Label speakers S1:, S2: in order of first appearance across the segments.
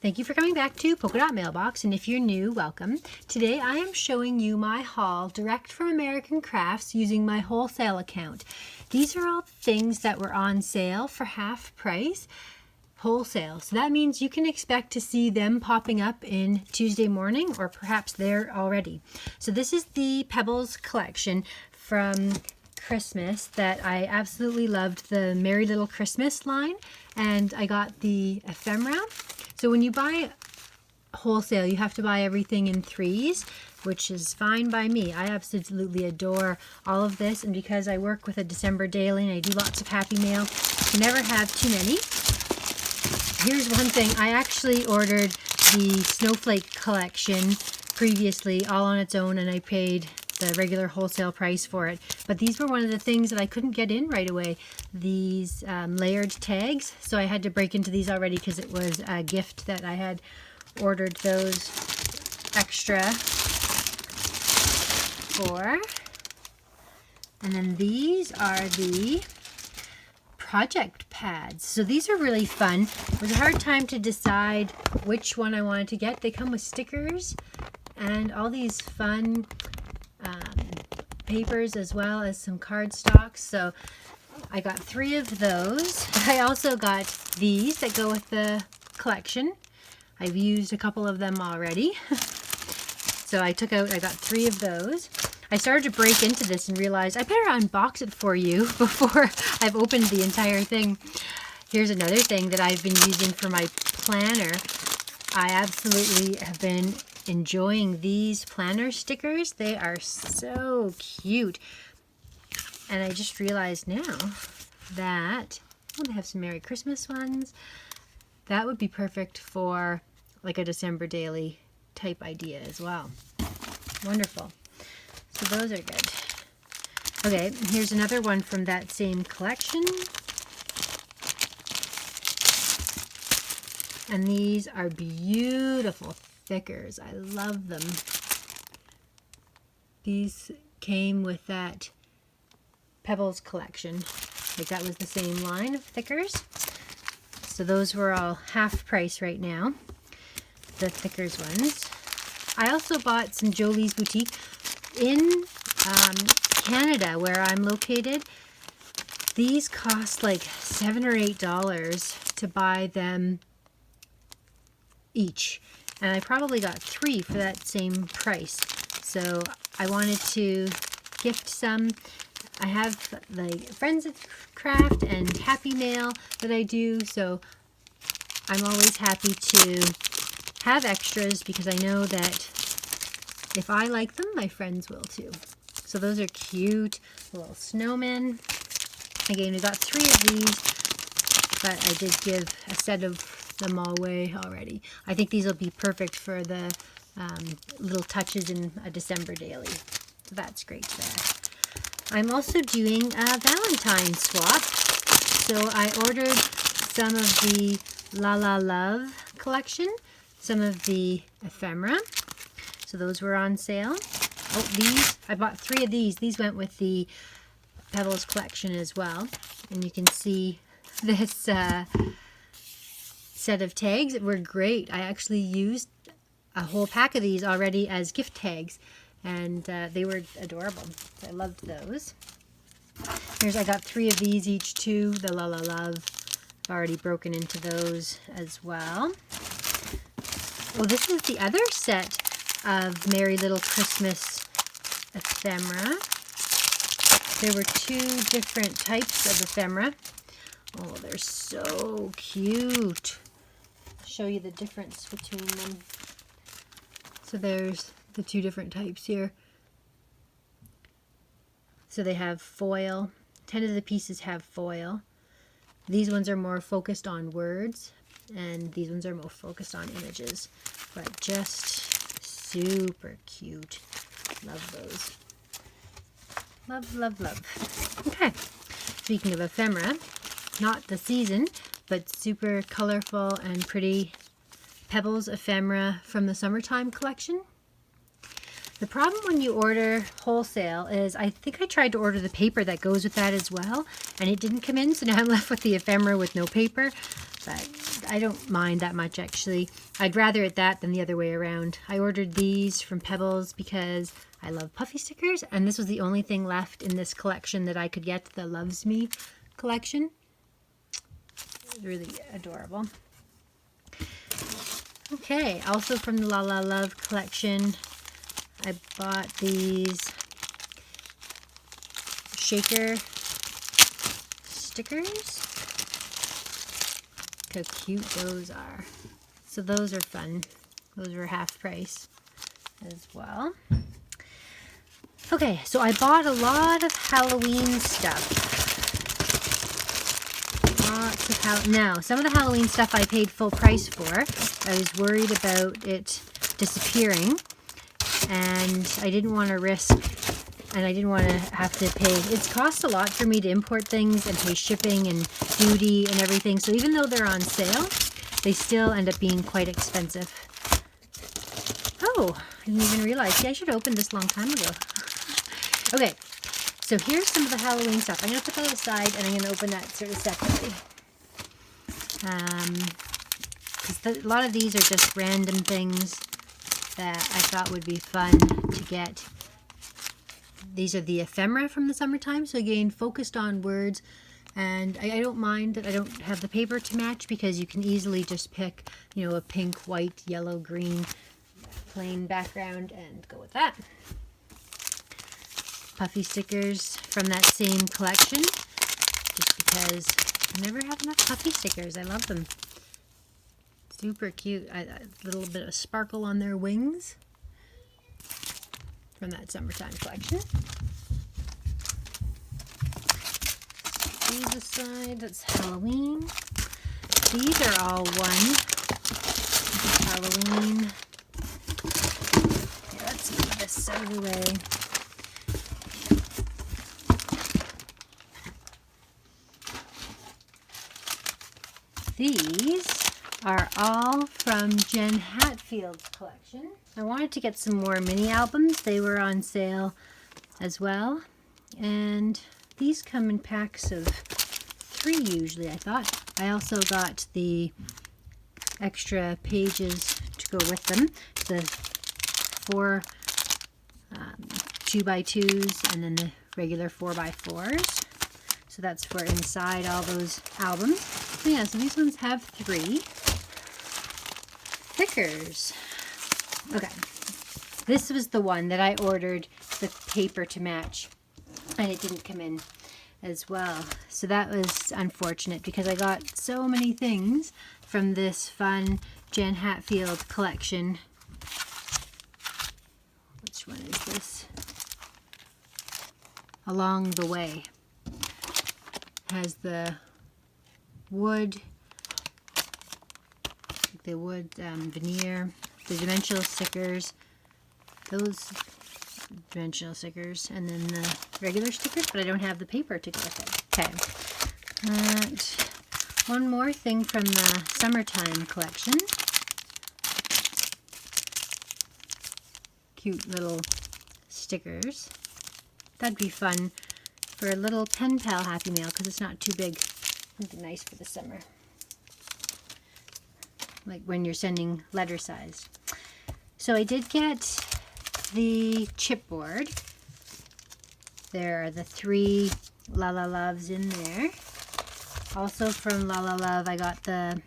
S1: Thank you for coming back to Polka Dot Mailbox, and if you're new, welcome. Today I am showing you my haul direct from American Crafts using my wholesale account. These are all things that were on sale for half price, wholesale. So that means you can expect to see them popping up in Tuesday morning or perhaps there already. So this is the Pebbles collection from Christmas that I absolutely loved, the Merry Little Christmas line, and I got the ephemera. So when you buy wholesale, you have to buy everything in threes, which is fine by me. I absolutely adore all of this, and because I work with a December daily and I do lots of happy mail, you never have too many. Here's one thing. I actually ordered the Snowflake collection previously all on its own, and I paid the regular wholesale price for it. But these were one of the things that I couldn't get in right away, these layered tags. So I had to break into these already because it was a gift that I had ordered those extra for. And then these are the project pads. So these are really fun. It was a hard time to decide which one I wanted to get. They come with stickers and all these fun papers as well as some cardstock. So I got 3 of those. I also got these that go with the collection. I've used a couple of them already. So I got 3 of those. I started to break into this and realized I better unbox it for you before I've opened the entire thing. Here's another thing that I've been using for my planner. I absolutely have been enjoying these planner stickers. They are so cute. And I just realized now that, they have some Merry Christmas ones. That would be perfect for like a December daily type idea as well. Wonderful. So those are good. Okay, here's another one from that same collection. And these are beautiful thickers. I love them. These came with that Pebbles collection. Like that was the same line of thickers. So those were all half price right now, the thickers ones. I also bought some Jolie's Boutique in Canada, where I'm located. These cost like $7 or $8 to buy them each. And I probably got 3 for that same price. So I wanted to gift some. I have like Friends of Craft and Happy Mail that I do. So I'm always happy to have extras because I know that if I like them, my friends will too. So those are cute little snowmen. Again, we got 3 of these, but I did give a set of them all away already. I think these will be perfect for the little touches in a December daily. So that's great there. I'm also doing a Valentine swap. So I ordered some of the La La Love collection, some of the ephemera. So those were on sale. Oh, these, I bought 3 of these. These went with the Pebbles collection as well. And you can see this set of tags were great. I actually used a whole pack of these already as gift tags, and they were adorable. So I loved those. I got 3 of these each too, the La La Love. I've already broken into those as well. Oh, this is the other set of Merry Little Christmas ephemera. There were 2 different types of ephemera. Oh, they're so cute. I'll show you the difference between them. So there's the 2 different types here. So they have foil. 10 of the pieces have foil. These ones are more focused on words, and these ones are more focused on images. But just super cute. Love those. Love, love, love. Okay. Speaking of ephemera, not the season, but super colorful and pretty Pebbles ephemera from the summertime collection. The problem when you order wholesale is I think I tried to order the paper that goes with that as well, and it didn't come in, so now I'm left with the ephemera with no paper. But I don't mind that much actually. I'd rather it that than the other way around. I ordered these from Pebbles because I love puffy stickers, and this was the only thing left in this collection that I could get, the Loves Me collection. Really adorable. Okay, also from the La La Love collection, I bought these shaker stickers. Look how cute those are. So those are fun. Those were half price as well. Okay, so I bought a lot of Halloween stuff. Lots of now, some of the Halloween stuff I paid full price for. I was worried about it disappearing, and I didn't want to risk, and I didn't want to have to pay. It costs a lot for me to import things and pay shipping and duty and everything. So even though they're on sale, they still end up being quite expensive. Oh, I didn't even realize. See, I should have opened this a long time ago. Okay, so here's some of the Halloween stuff. I'm going to put that aside, and I'm going to open that sort of separately. Because a lot of these are just random things that I thought would be fun to get. These are the ephemera from the summertime, so again, focused on words. And I don't mind that I don't have the paper to match, because you can easily just pick, you know, a pink, white, yellow, green, plain background and go with that. Puffy stickers from that same collection, just because I never have enough puffy stickers. I love them. Super cute. A little bit of sparkle on their wings from that summertime collection. These aside, that's Halloween. These are all one. Halloween. Okay, let's move this out of the way. These are all from Jen Hadfield's collection. I wanted to get some more mini albums. They were on sale as well. And these come in packs of 3 usually, I thought. I also got the extra pages to go with them. The 4 2x2s and then the regular 4x4s. So that's for inside all those albums. So yeah, so these ones have 3 stickers. Okay, this was the one that I ordered the paper to match, and it didn't come in as well. So that was unfortunate, because I got so many things from this fun Jen Hadfield collection. Which one is this? Along the Way. Has the wood, veneer, the dimensional stickers, those dimensional stickers, and then the regular stickers, but I don't have the paper to go with it. Okay. One more thing from the summertime collection. Cute little stickers. That'd be fun for a little pen pal Happy Mail, because it's not too big. It'd be nice for the summer. Like when you're sending letter size. So I did get the chipboard. There are the 3 La La Loves in there. Also from La La Love, I got the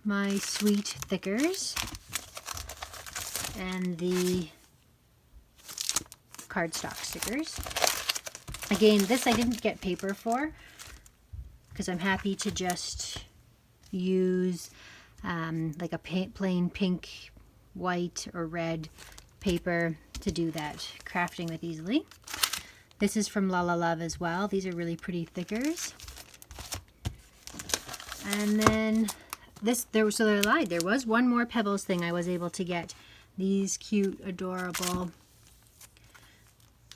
S1: My Sweet Thickers and the cardstock stickers. Again, this I didn't get paper for, because I'm happy to just use like a plain pink, white, or red paper to do that crafting with easily. This is from La La Love as well. These are really pretty thickers. And then this, there was one more Pebbles thing I was able to get. These cute, adorable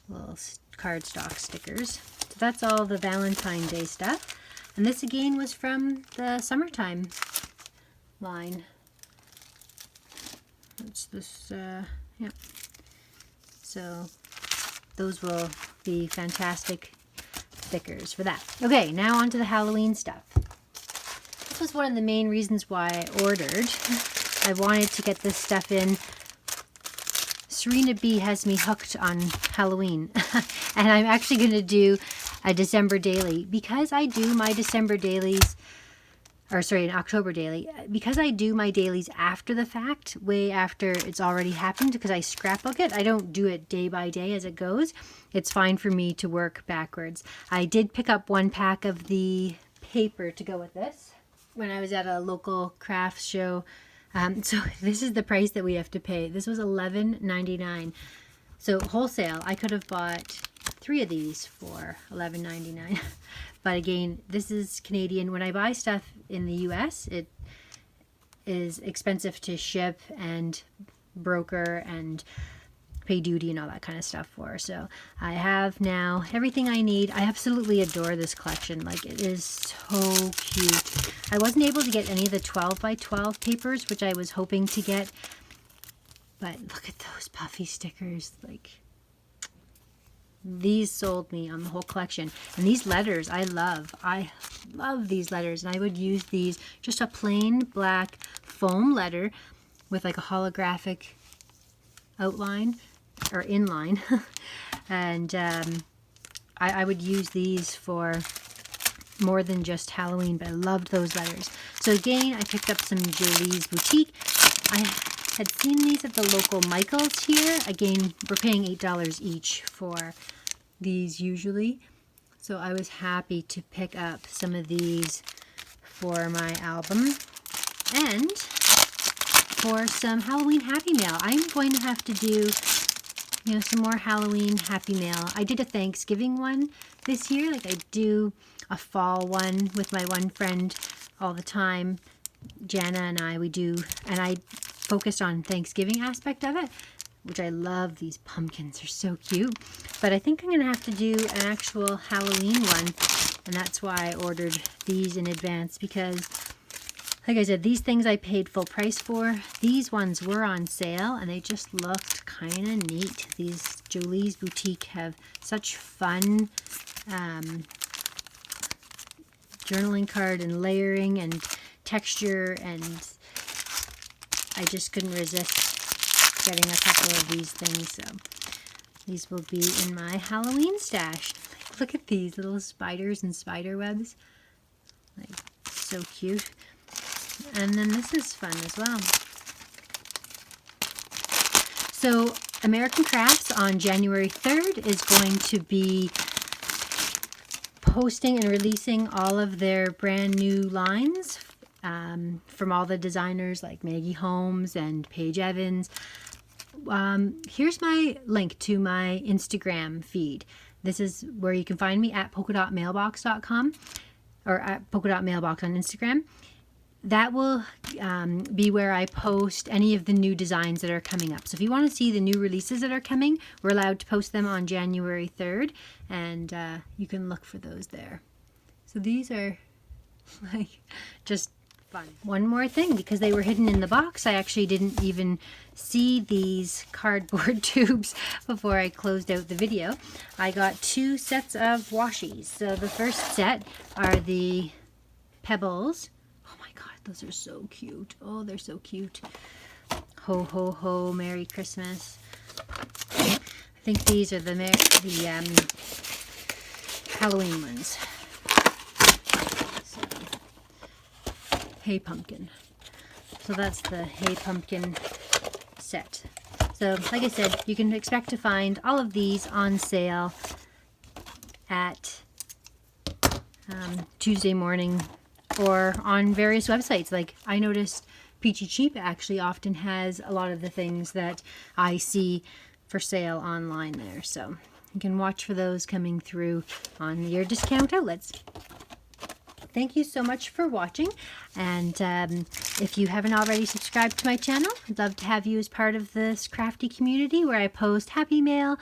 S1: little cardstock stickers. So that's all the Valentine Day stuff. And this again was from the summertime line. That's this, yeah. So those will be fantastic stickers for that. Okay, now on to the Halloween stuff. This was one of the main reasons why I ordered. I wanted to get this stuff in. Serena B has me hooked on Halloween. And I'm actually going to do a December daily. Because I do my December dailies, or sorry, an October daily. Because I do my dailies after the fact, way after it's already happened, because I scrapbook it. I don't do it day by day as it goes. It's fine for me to work backwards. I did pick up 1 pack of the paper to go with this when I was at a local crafts show. So this is the price that we have to pay. This was $11.99. So wholesale, I could have bought 3 of these for $11.99. But again, this is Canadian. When I buy stuff in the US, it is expensive to ship and broker and pay duty and all that kind of stuff for. So I have now everything I need. I absolutely adore this collection. Like, it is so cute. I wasn't able to get any of the 12 by 12 papers, which I was hoping to get. But look at those puffy stickers. Like, these sold me on the whole collection. And these letters, I love these letters. And I would use these, just a plain black foam letter with like a holographic outline or inline. And I would use these for more than just Halloween, but I loved those letters. So again, I picked up some Jolie's Boutique. I had seen these at the local Michael's here. Again, we're paying $8 each for these usually. So I was happy to pick up some of these for my album. And for some Halloween Happy Mail. I'm going to have to do, some more Halloween Happy Mail. I did a Thanksgiving one this year. Like, I do a fall one with my one friend all the time. Jana and I, and I focused on Thanksgiving aspect of it, which I love. These pumpkins are so cute. But I think I'm going to have to do an actual Halloween one, and that's why I ordered these in advance, because like I said, these things I paid full price for. These ones were on sale, and they just looked kind of neat. These Jolie's Boutique have such fun journaling card and layering and texture, and I just couldn't resist getting a couple of these things. So these will be in my Halloween stash. Look at these little spiders and spider webs. Like, so cute. And then this is fun as well. So American Crafts on January 3rd is going to be posting and releasing all of their brand new lines from all the designers like Maggie Holmes and Paige Evans. Here's my link to my Instagram feed. This is where you can find me at polkadotmailbox.com or at polkadotmailbox on Instagram. That will be where I post any of the new designs that are coming up. So if you want to see the new releases that are coming, we're allowed to post them on January 3rd, and you can look for those there. So these are like just fun. One more thing, because they were hidden in the box, I actually didn't even see these cardboard tubes before I closed out the video. I got 2 sets of washies. So the first set are the Pebbles. Those are so cute. Oh, they're so cute. Ho, ho, ho, Merry Christmas. I think these are the Halloween ones. So, Hey Pumpkin. So that's the Hey Pumpkin set. So, like I said, you can expect to find all of these on sale at Tuesday morning, or on various websites. Like, I noticed Peachy Cheap actually often has a lot of the things that I see for sale online there. So you can watch for those coming through on your discount outlets. Thank you so much for watching. And if you haven't already subscribed to my channel, I'd love to have you as part of this crafty community where I post Happy Mail.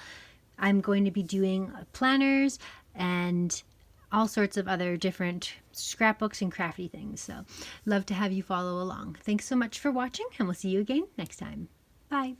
S1: I'm going to be doing planners and all sorts of other different scrapbooks and crafty things. So love to have you follow along. Thanks so much for watching, and we'll see you again next time. Bye.